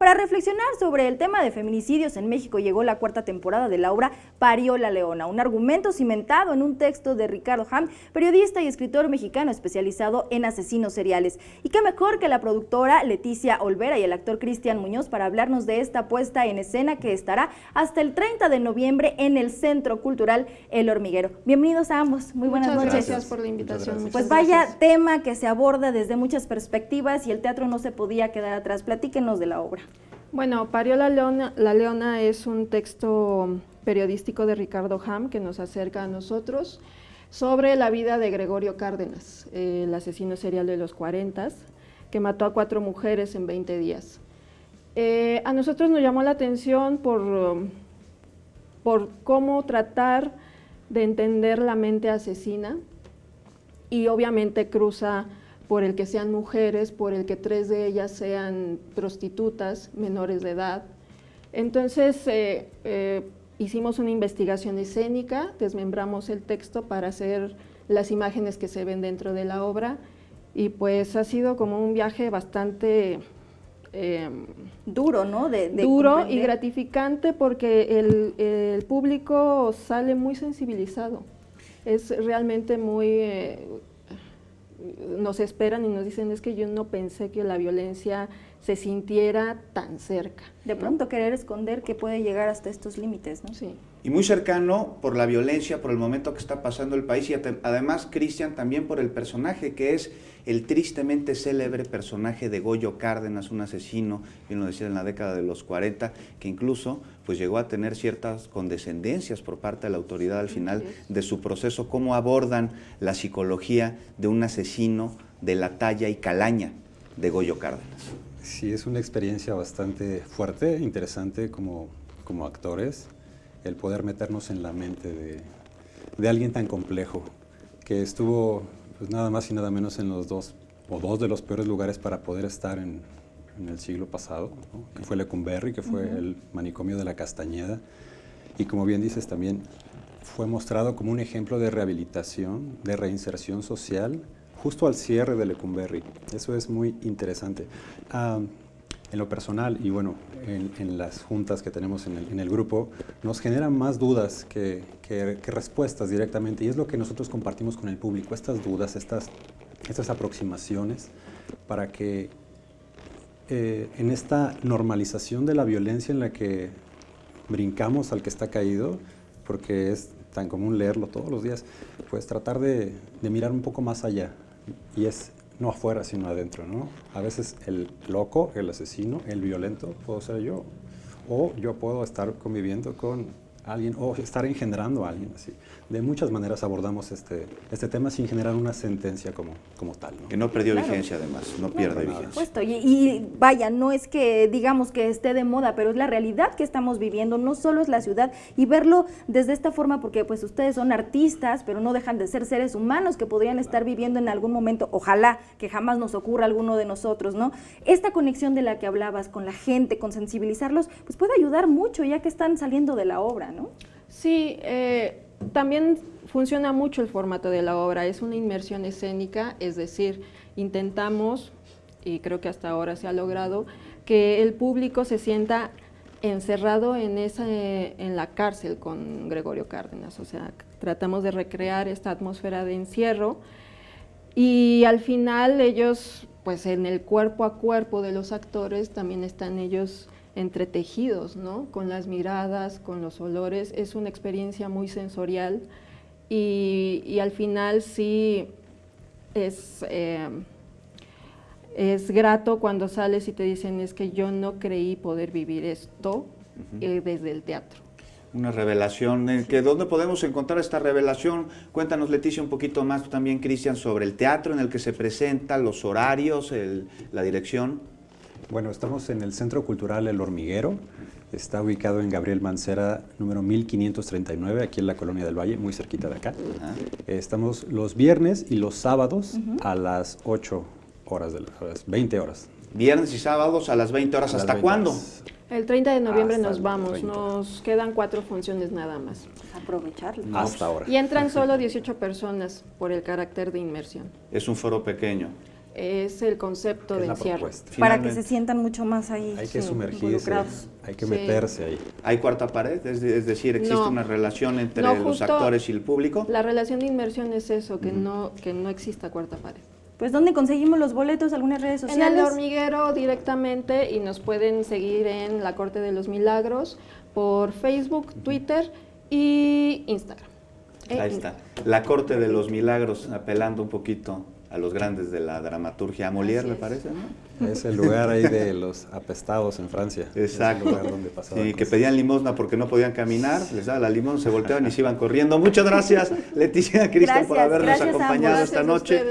Para reflexionar sobre el tema de feminicidios en México llegó la cuarta temporada de la obra Parió la Leona, un argumento cimentado en un texto de Ricardo Ham, periodista y escritor mexicano especializado en asesinos seriales. Y qué mejor que la productora Leticia Olvera y el actor Cristian Muñoz para hablarnos de esta puesta en escena que estará hasta el 30 de noviembre en el Centro Cultural El Hormiguero. Bienvenidos a ambos, muy buenas noches. Gracias por la invitación. Pues vaya tema que se aborda desde muchas perspectivas y el teatro no se podía quedar atrás. Platíquenos de la obra. Bueno, Parió la Leona es un texto periodístico de Ricardo Ham que nos acerca a nosotros sobre la vida de Gregorio Cárdenas, el asesino serial de los 40, que mató a 4 mujeres en 20 días. A nosotros nos llamó la atención por cómo tratar de entender la mente asesina y obviamente cruza por el que sean mujeres, por el que 3 de ellas sean prostitutas, menores de edad. Entonces hicimos una investigación escénica, desmembramos el texto para hacer las imágenes que se ven dentro de la obra y pues ha sido como un viaje bastante duro, ¿no? Duro comprender. Y gratificante porque el público sale muy sensibilizado. Es realmente muy... nos esperan y nos dicen, es que yo no pensé que la violencia se sintiera tan cerca. De pronto querer esconder que puede llegar hasta estos límites, ¿no? Sí. Y muy cercano por la violencia, por el momento que está pasando el país y además, Cristian, también por el personaje que es el tristemente célebre personaje de Goyo Cárdenas, un asesino, bien lo decía, en la década de los 40, que incluso pues llegó a tener ciertas condescendencias por parte de la autoridad al final de su proceso. ¿Cómo abordan la psicología de un asesino de la talla y calaña de Goyo Cárdenas? Sí, es una experiencia bastante fuerte, interesante como actores, el poder meternos en la mente de alguien tan complejo, que estuvo pues nada más y nada menos en los dos de los peores lugares para poder estar en el siglo pasado, ¿no? Que fue Lecumberri, que fue el manicomio de la Castañeda, y como bien dices también fue mostrado como un ejemplo de rehabilitación, de reinserción social, justo al cierre de Lecumberri. Eso es muy interesante. En lo personal, y bueno, en las juntas que tenemos en el grupo, nos generan más dudas que respuestas directamente, y es lo que nosotros compartimos con el público, estas dudas, estas aproximaciones, para que en esta normalización de la violencia en la que brincamos al que está caído, porque es tan común leerlo todos los días, pues tratar de mirar un poco más allá, y es no afuera, sino adentro, ¿no? A veces el loco, el asesino, el violento puedo ser yo, o yo puedo estar conviviendo con alguien, o estar engendrando a alguien así. De muchas maneras abordamos este tema sin generar una sentencia como tal, ¿no? Que no perdió vigencia, además, no pierde vigencia. Por supuesto, y vaya, no es que digamos que esté de moda, pero es la realidad que estamos viviendo, no solo es la ciudad, y verlo desde esta forma, porque pues ustedes son artistas, pero no dejan de ser seres humanos que podrían estar viviendo en algún momento, ojalá que jamás nos ocurra a alguno de nosotros, ¿no? Esta conexión de la que hablabas con la gente, con sensibilizarlos, pues puede ayudar mucho ya que están saliendo de la obra, ¿no? Sí, también funciona mucho el formato de la obra, es una inmersión escénica, es decir, intentamos, y creo que hasta ahora se ha logrado, que el público se sienta encerrado en la cárcel con Gregorio Cárdenas, o sea, tratamos de recrear esta atmósfera de encierro y al final ellos, pues en el cuerpo a cuerpo de los actores también están ellos entretejidos, ¿no? Con las miradas, con los olores, es una experiencia muy sensorial y al final sí es grato cuando sales y te dicen es que yo no creí poder vivir esto desde el teatro. Una revelación, ¿dónde podemos encontrar esta revelación? Cuéntanos, Leticia, un poquito más también, Cristian, sobre el teatro en el que se presenta, los horarios, la dirección. Bueno, estamos en el Centro Cultural El Hormiguero, está ubicado en Gabriel Mancera, número 1539, aquí en la Colonia del Valle, muy cerquita de acá. Estamos los viernes y los sábados a las 8 horas, a las 20 horas. Viernes y sábados a las 20 horas, ¿hasta 20 cuándo? horas. El 30 de noviembre Hasta nos vamos, 30. nos quedan 4 funciones nada más. Aprovecharlo. Hasta ahora. Y entran solo 18 personas por el carácter de inmersión. Es un foro pequeño. es el concepto Es de la encierro. propuesta. Para que Finalmente. se sientan mucho más ahí Hay que sumergirse, involucrados. hay que Sí. meterse ahí. ¿Hay cuarta pared? Es decir, ¿existe No. una relación entre No, los justo actores y el público? La relación de inmersión es eso, que no exista cuarta pared. Pues, ¿dónde conseguimos los boletos? ¿Algunas redes En sociales? el Hormiguero directamente, y nos pueden seguir en la Corte de los Milagros por Facebook, Twitter y Instagram. Ahí está. La Corte de los Milagros, apelando un poquito a los grandes de la dramaturgia. A Molière, Así me es. parece, ¿no? Es el lugar ahí de los apestados en Francia. Exacto. Es el lugar donde pasaba Sí, que cosas. pedían limosna porque no podían caminar, les daba la limosna, se volteaban y se iban corriendo. Muchas gracias, Leticia, Cristian, por Gracias, habernos gracias a ambos. acompañado esta Gracias a noche. ustedes.